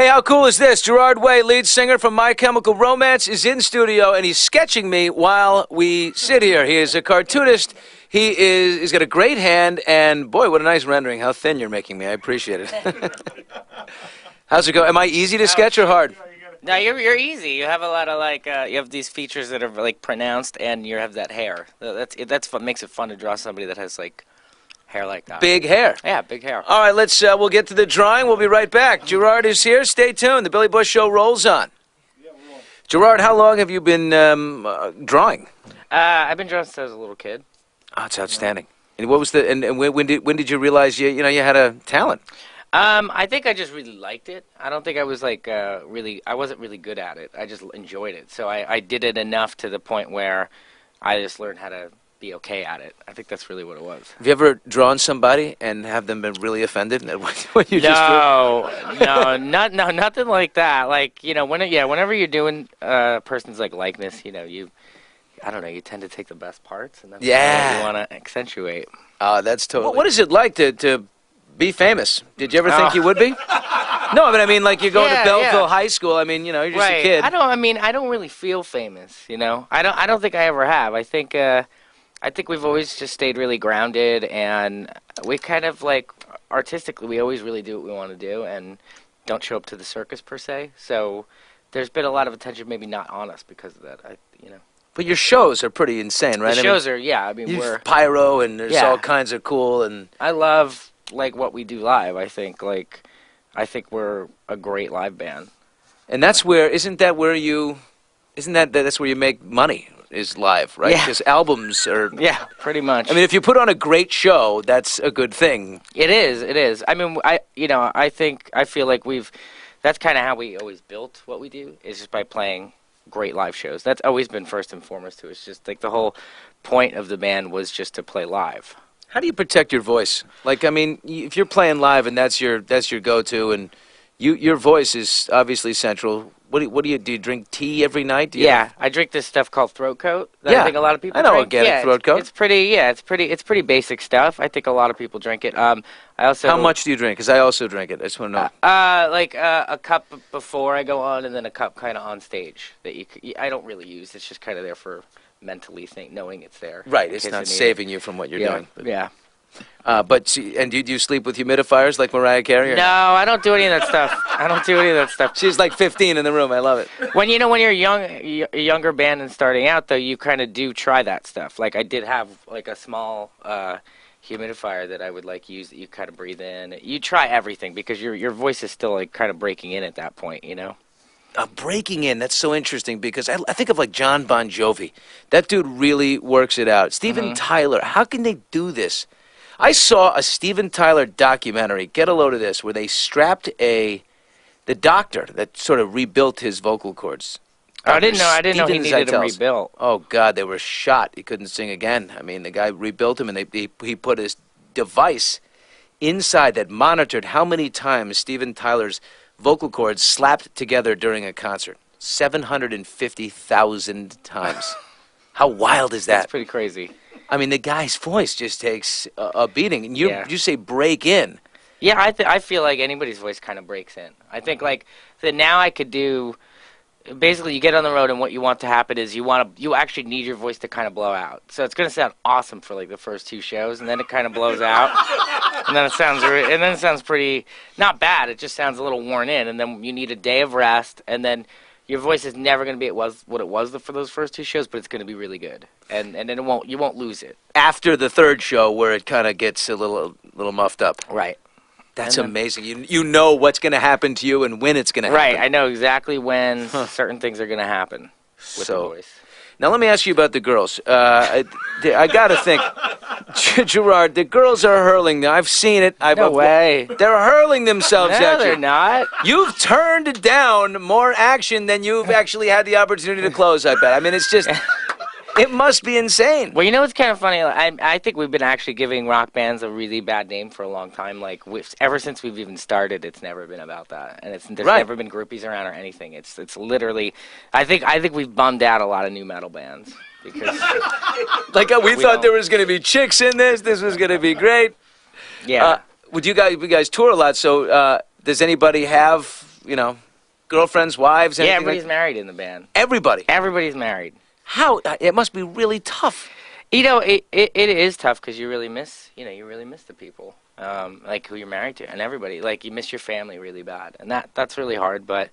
Hey, how cool is this? Gerard Way, lead singer from My Chemical Romance, is in studio, and he's sketching me while we sit here. He is a cartoonist. He's got a great hand, and boy, what a nice rendering. How thin you're making me. I appreciate it. How's it go? Am I easy to sketch or hard? No, you're easy. You have a lot of you have these features that are like pronounced, and you have that hair. That's what makes it fun to draw somebody that has like hair like that. Big hair. Yeah, big hair. All right, we'll get to the drawing. We'll be right back. Gerard is here. Stay tuned. The Billy Bush Show rolls on. Gerard, how long have you been drawing? I've been drawing since I was a little kid. Oh, it's outstanding. And what was the and when did you realize you had a talent? I think I just really liked it. I don't think I was like I wasn't really good at it. I just enjoyed it. So I did it enough to the point where I just learned how to be okay at it. I think that's really what it was. Have you ever drawn somebody and have them been really offended at what you just drew? No, nothing like that. Like, whenever you're doing a person's like likeness, I don't know, you tend to take the best parts and that's what you want to accentuate. That's totally. What is it like to be famous? Did you ever think you would be? No, but I mean, like, you're going to Belleville High School. I mean, you're just a kid. I don't really feel famous, I don't think I ever have. I think we've always just stayed really grounded, and we kind of, like, artistically, we always really do what we want to do and don't show up to the circus, per se. So there's been a lot of attention maybe not on us because of that, But your shows are pretty insane, right? The shows are, we're... Pyro, and there's all kinds of cool, and... I love, like, what we do live, I think. Like, I think we're a great live band. And that's where, that's where you make money, is live, right? Yeah. Because albums are... Yeah, pretty much. I mean, if you put on a great show, that's a good thing. It is. I mean, I feel like that's kind of how we always built what we do, is just by playing great live shows. That's always been first and foremost to us. It's just like the whole point of the band was just to play live. How do you protect your voice? Like, I mean, if you're playing live and that's your go-to, and your voice is obviously central. What do you drink tea every night? I drink this stuff called throat coat. I think a lot of people drink. Organic throat coat. It's pretty basic stuff. I think a lot of people drink it. I also. How much do you drink? Because I also drink it. I just want to know. Like a cup before I go on, and then a cup kind of on stage that I don't really use. It's just kind of there for mentally knowing it's there. Right. It's not saving you from what you're doing. Yeah. And do you sleep with humidifiers like Mariah Carey? No, I don't do any of that stuff. She's like 15 in the room. I love it. When you're a younger band and starting out, though, you kind of do try that stuff. Like, I did have like a small humidifier that I would like use that you kind of breathe in. You try everything because your voice is still like kind of breaking in at that point, Breaking in, that's so interesting because I think of like John Bon Jovi. That dude really works it out. Steven Tyler, how can they do this? I saw a Steven Tyler documentary, get a load of this, where they strapped the doctor that sort of rebuilt his vocal cords. I didn't know he needed them rebuilt. Oh, God, they were shot. He couldn't sing again. I mean, the guy rebuilt him, and he put his device inside that monitored how many times Steven Tyler's vocal cords slapped together during a concert. 750,000 times. How wild is that? That's pretty crazy. I mean, the guy's voice just takes a beating. And you say break in. Yeah, I feel like anybody's voice kind of breaks in. I think like that now I could do. Basically, you get on the road, and what you want to happen is you actually need your voice to kind of blow out. So it's going to sound awesome for like the first 2 shows, and then it kind of blows out, and then it sounds pretty not bad. It just sounds a little worn in, and then you need a day of rest, and then your voice is never going to be what it was for those first 2 shows, but it's going to be really good, and then you won't lose it after the 3rd show where it kind of gets a little muffed up. Right. That's amazing. You know what's going to happen to you and when it's going to happen. Right. I know exactly when certain things are going to happen with the voice. Now let me ask you about the girls. I got to think, Gerard, the girls are hurling. I've seen it. No way. They're hurling themselves at you. No, they're not. You've turned down more action than you've actually had the opportunity to close, I bet. I mean, it's just... It must be insane. Well, it's kind of funny. I think we've been actually giving rock bands a really bad name for a long time. Like, ever since we've even started, it's never been about that, and there's never been groupies around or anything. It's literally. I think we've bummed out a lot of new metal bands because. We thought there was going to be chicks in this. This was going to be great. Yeah. You guys tour a lot, so does anybody have girlfriends, wives, Yeah, anything everybody's like married in the band. Everybody. Everybody's married. How? It must be really tough. It is tough because you really miss the people, like who you're married to, and everybody. Like, you miss your family really bad, and that's really hard. But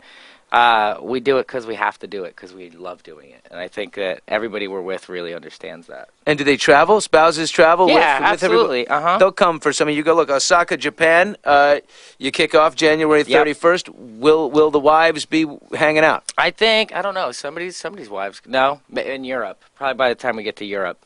we do it because we have to do it because we love doing it, and I think that everybody we're with really understands that. And do they travel? Spouses travel? Yeah, with absolutely. Everybody? They'll come for some. You go look Osaka, Japan. You kick off January 31st. Yep. Will the wives be hanging out? I don't know. Somebody's wives. No, in Europe. Probably by the time we get to Europe.